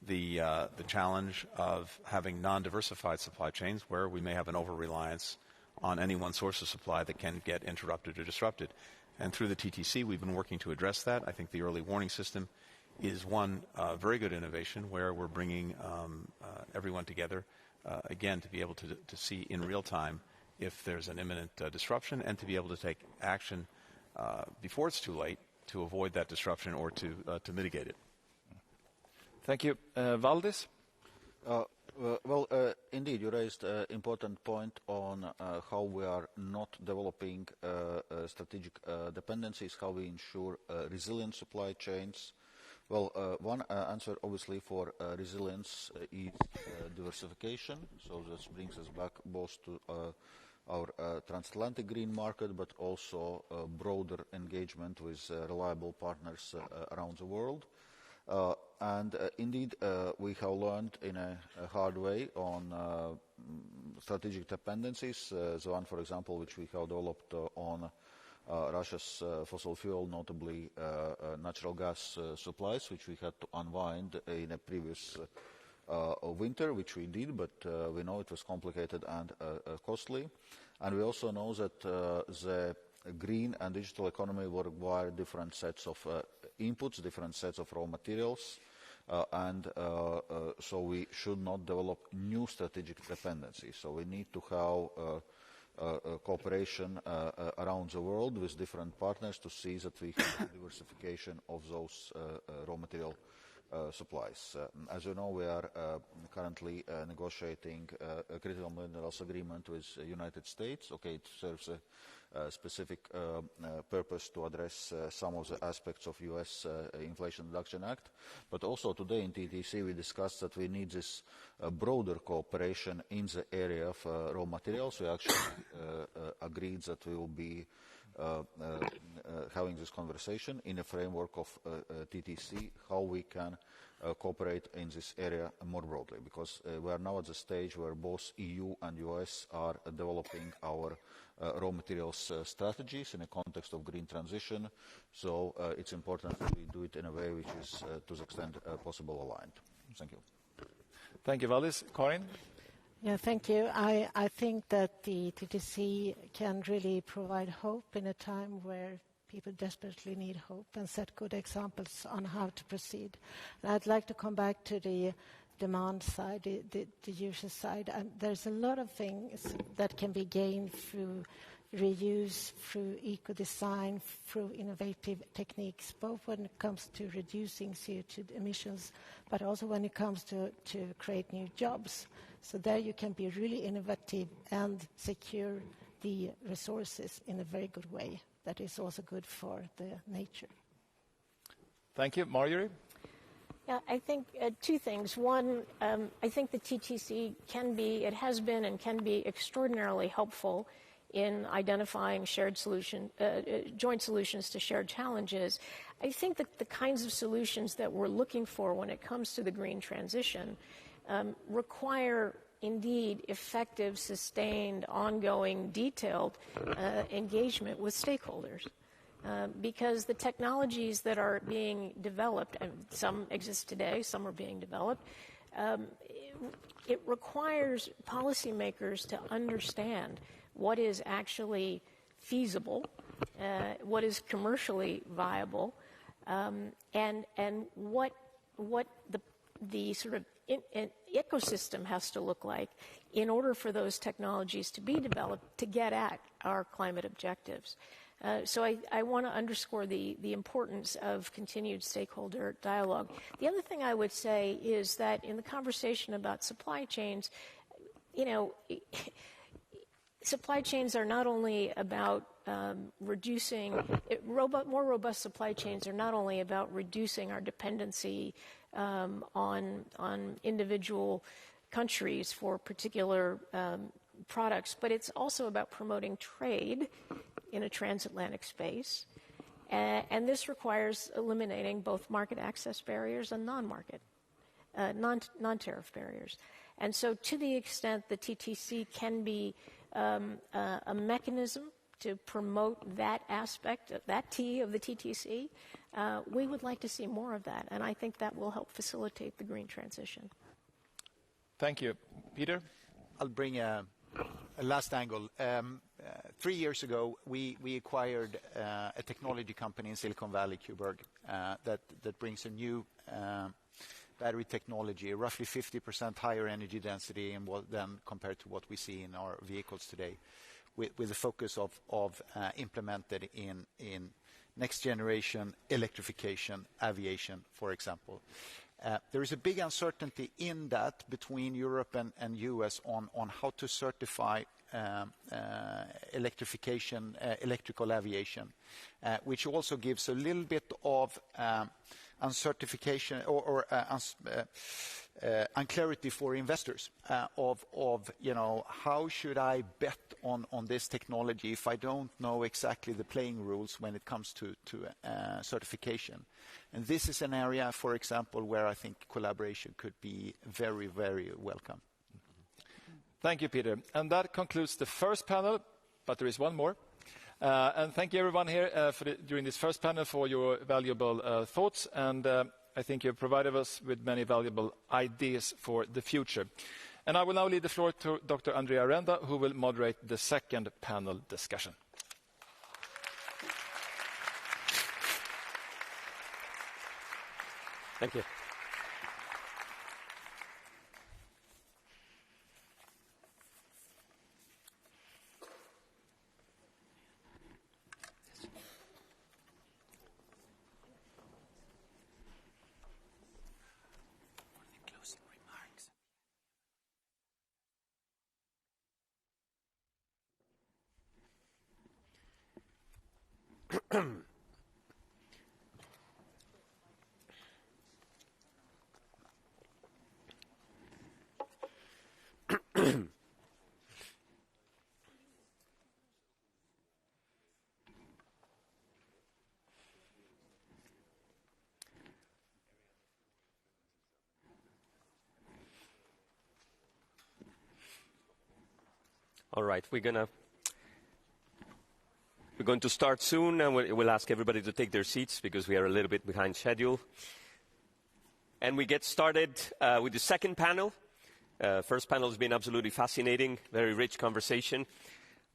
the challenge of having non-diversified supply chains where we may have an over-reliance on any one source of supply that can get interrupted or disrupted. And through the TTC, we've been working to address that. I think the early warning system is one very good innovation where we're bringing everyone together, again, to be able to see in real time if there's an imminent disruption and to be able to take action before it's too late to avoid that disruption or to mitigate it. Thank you. Valdis? Indeed, you raised an important point on how we are not developing strategic dependencies, how we ensure resilient supply chains. Well, one answer, obviously, for resilience is diversification. So this brings us back both to our transatlantic green market, but also broader engagement with reliable partners around the world. Indeed, we have learned in a hard way on strategic dependencies. The one, for example, which we have developed on Russia's fossil fuel, notably natural gas supplies, which we had to unwind in a previous winter, which we did, but we know it was complicated and costly. And we also know that the green and digital economy will require different sets of inputs, different sets of raw materials, and so we should not develop new strategic dependencies. So we need to have cooperation around the world with different partners to see that we have diversification of those raw material supplies. As you know, we are currently negotiating a critical minerals agreement with the United States. Okay, it serves a specific purpose to address some of the aspects of U.S. Inflation Reduction Act. But also today in TTC we discussed that we need this broader cooperation in the area of raw materials. We actually agreed that we will be having this conversation in a framework of TTC, how we can cooperate in this area more broadly, because we are now at the stage where both EU and US are developing our raw materials strategies in a context of green transition. So it's important that we do it in a way which is to the extent possible aligned. Thank you. Thank you, Valdis. Karin? Yeah, thank you. I think that the TTC can really provide hope in a time where people desperately need hope and set good examples on how to proceed. And I'd like to come back to the demand side, the user side. And there's a lot of things that can be gained through reuse, through eco-design, through innovative techniques, both when it comes to reducing CO2 emissions, but also when it comes to create new jobs. So there you can be really innovative and secure the resources in a very good way. That is also good for the nature. Thank you. Marjorie? Yeah, I think two things. One, I think the TTC it has been and can be extraordinarily helpful in identifying joint solutions to shared challenges. I think that the kinds of solutions that we're looking for when it comes to the green transition require indeed effective, sustained, ongoing, detailed engagement with stakeholders. Because the technologies that are being developed, and some exist today, some are being developed, it requires policymakers to understand what is actually feasible, what is commercially viable, and what the sort of ecosystem has to look like in order for those technologies to be developed to get at our climate objectives. So I want to underscore the importance of continued stakeholder dialogue. The other thing I would say is that in the conversation about supply chains, supply chains are not only about more robust supply chains are not only about reducing our dependency on individual countries for particular products, but it's also about promoting trade in a transatlantic space. And this requires eliminating both market access barriers and non-tariff barriers. And so to the extent the TTC can be a mechanism to promote that aspect, that T of the TTC, we would like to see more of that. And I think that will help facilitate the green transition. Thank you. Peter? I'll bring a last angle. 3 years ago, we acquired a technology company in Silicon Valley, Cuberg, that brings a new battery technology, roughly 50% higher energy density than compared to what we see in our vehicles today, with the focus of implemented in next generation electrification, aviation, for example. There is a big uncertainty in that between Europe and US on how to certify electrification, electrical aviation, which also gives a little bit of uncertification or unclarity for investors of how should I bet on this technology if I don't know exactly the playing rules when it comes to certification. And this is an area, for example, where I think collaboration could be very, very welcome. Thank you, Peter. And that concludes the first panel, but there is one more. And thank you, everyone here during this first panel for your valuable thoughts. And I think you've provided us with many valuable ideas for the future. And I will now leave the floor to Dr. Andrea Renda, who will moderate the second panel discussion. Thank you. All right, we're going to start soon, and we'll ask everybody to take their seats because we are a little bit behind schedule. And we get started with the second panel. First panel has been absolutely fascinating, very rich conversation.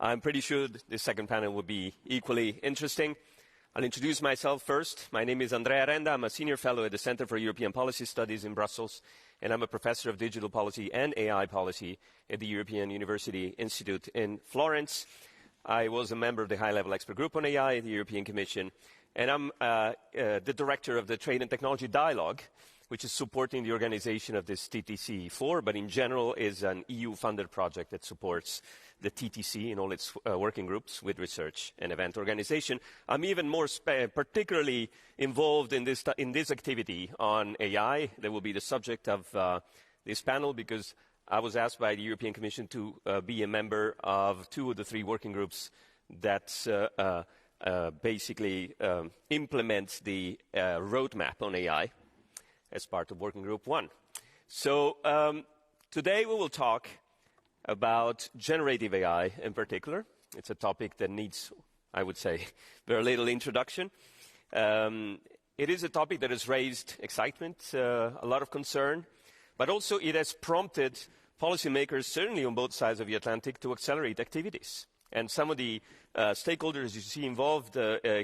I'm pretty sure the second panel will be equally interesting. I'll introduce myself first. My name is Andrea Renda. I'm a senior fellow at the Center for European Policy Studies in Brussels, and I'm a professor of digital policy and AI policy at the European University Institute in Florence. I was a member of the high-level expert group on AI at the European Commission, and I'm the director of the Trade and Technology Dialogue, which is supporting the organization of this TTC4, but in general is an EU-funded project that supports the TTC in all its working groups with research and event organization. I'm even more particularly involved in this activity on AI. That will be the subject of this panel, because I was asked by the European Commission to be a member of 2 of the 3 working groups that basically implement the roadmap on AI as part of Working Group 1. So today we will talk about generative AI in particular. It's a topic that needs, I would say, very little introduction. It is a topic that has raised excitement, a lot of concern, but also it has prompted policymakers, certainly on both sides of the Atlantic, to accelerate activities. And some of the stakeholders you see involved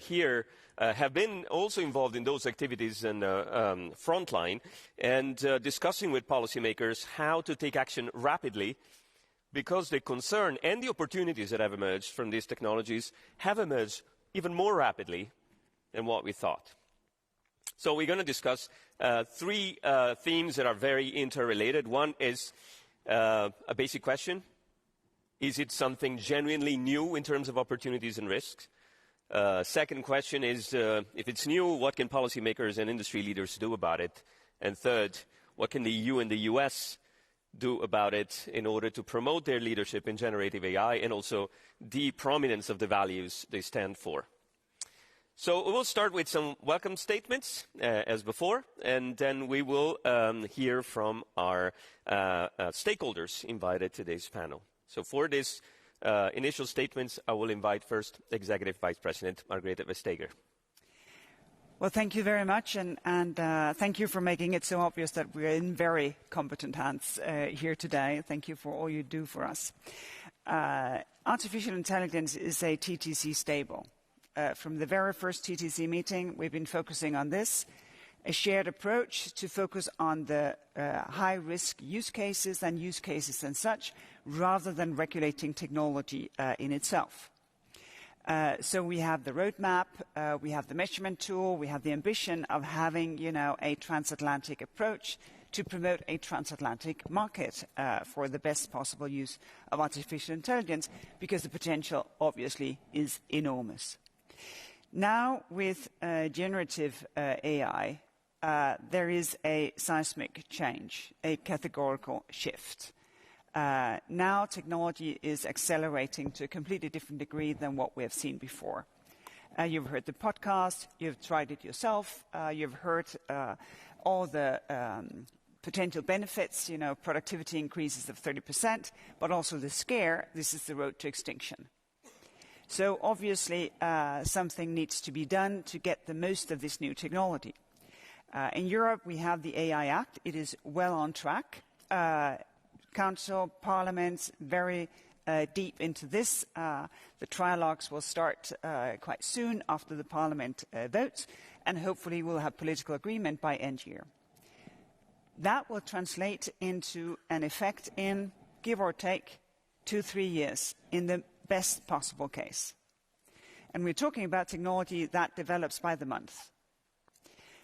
here have been also involved in those activities in frontline and discussing with policymakers how to take action rapidly, because the concern and the opportunities that have emerged from these technologies have emerged even more rapidly than what we thought. So we're going to discuss 3 themes that are very interrelated. One is a basic question. Is it something genuinely new in terms of opportunities and risks? Second question is, if it's new, what can policymakers and industry leaders do about it? And third, what can the EU and the US do about it in order to promote their leadership in generative AI and also the prominence of the values they stand for? So we will start with some welcome statements, as before, and then we will hear from our stakeholders invited to today's panel. So for this initial statements, I will invite first Executive Vice President Margrethe Vestager. Well, thank you very much, and thank you for making it so obvious that we're in very competent hands here today. Thank you for all you do for us. Artificial intelligence is a TTC stable. From the very first TTC meeting, we've been focusing on this, a shared approach to focus on the high-risk use cases and such, rather than regulating technology in itself. So we have the roadmap, we have the measurement tool, we have the ambition of having, a transatlantic approach to promote a transatlantic market for the best possible use of artificial intelligence, because the potential, obviously, is enormous. Now, with generative AI, there is a seismic change, a categorical shift. Now technology is accelerating to a completely different degree than what we have seen before. You've heard the podcast, you've tried it yourself, you've heard all the potential benefits, productivity increases of 30%, but also the scare, this is the road to extinction. So obviously something needs to be done to get the most of this new technology. In Europe, we have the AI Act. It is well on track. Council, Parliament, very deep into this. The trilogues will start quite soon after the Parliament votes, and hopefully we'll have political agreement by end year. That will translate into an effect in, give or take, 2-3 years, in the best possible case. And we're talking about technology that develops by the month.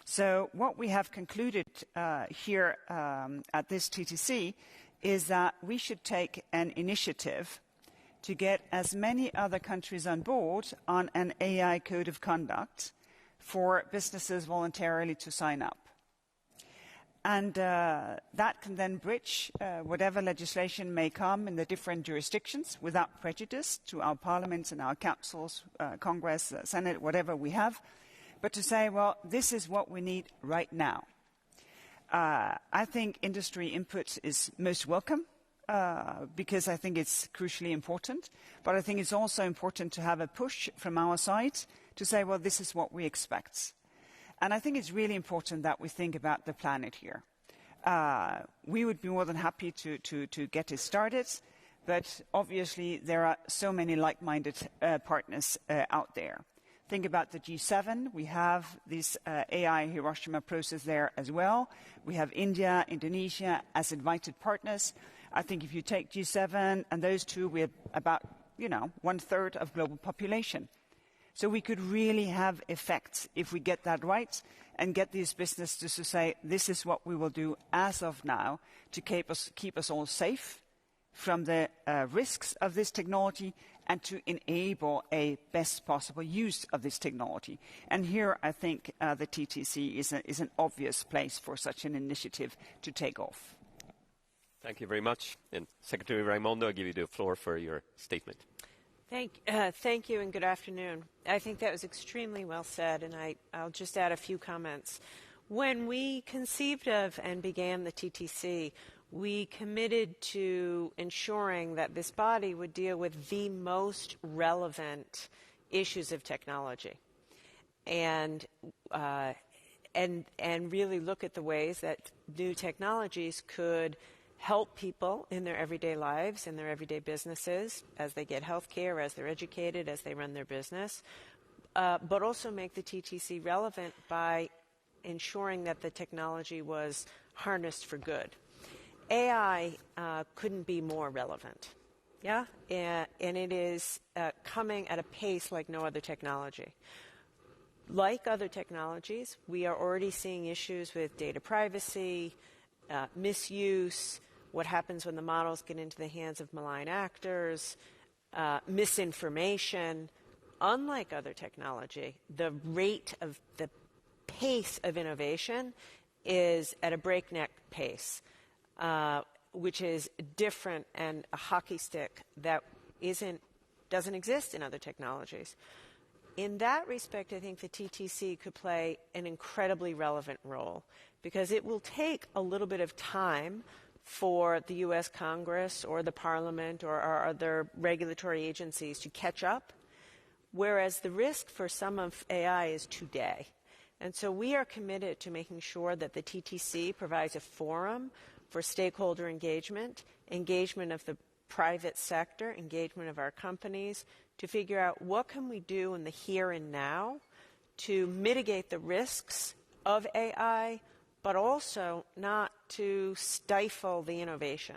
So what we have concluded here at this TTC is that we should take an initiative to get as many other countries on board on an AI code of conduct for businesses voluntarily to sign up. And that can then bridge whatever legislation may come in the different jurisdictions without prejudice to our parliaments and our councils, Congress, Senate, whatever we have, but to say, well, this is what we need right now. I think industry input is most welcome because I think it's crucially important, but I think it's also important to have a push from our side to say, well, this is what we expect. And I think it's really important that we think about the planet here. We would be more than happy to get it started, but obviously there are so many like-minded partners out there. Think about the G7. We have this AI Hiroshima process there as well. We have India, Indonesia as invited partners. I think if you take G7 and those two, we have about, 1/3 of global population. So we could really have effects if we get that right and get these businesses to say, this is what we will do as of now to keep us all safe from the risks of this technology and to enable a best possible use of this technology. And here I think the TTC is an obvious place for such an initiative to take off. Thank you very much. And Secretary Raimondo, I give you the floor for your statement. Thank you and good afternoon. I think that was extremely well said, and I'll just add a few comments. When we conceived of and began the TTC, we committed to ensuring that this body would deal with the most relevant issues of technology and really look at the ways that new technologies could help people in their everyday lives, in their everyday businesses, as they get health care, as they're educated, as they run their business, but also make the TTC relevant by ensuring that the technology was harnessed for good. AI couldn't be more relevant, yeah? And it is coming at a pace like no other technology. Like other technologies, we are already seeing issues with data privacy, misuse, what happens when the models get into the hands of malign actors, misinformation. Unlike other technology, the rate of the pace of innovation is at a breakneck pace, which is different and a hockey stick that doesn't exist in other technologies. In that respect, I think the TTC could play an incredibly relevant role because it will take a little bit of time for the U.S. Congress or the Parliament or our other regulatory agencies to catch up, whereas the risk for some of AI is today. And so we are committed to making sure that the TTC provides a forum for stakeholder engagement, engagement of the private sector, engagement of our companies, to figure out what can we do in the here and now to mitigate the risks of AI, but also not to stifle the innovation.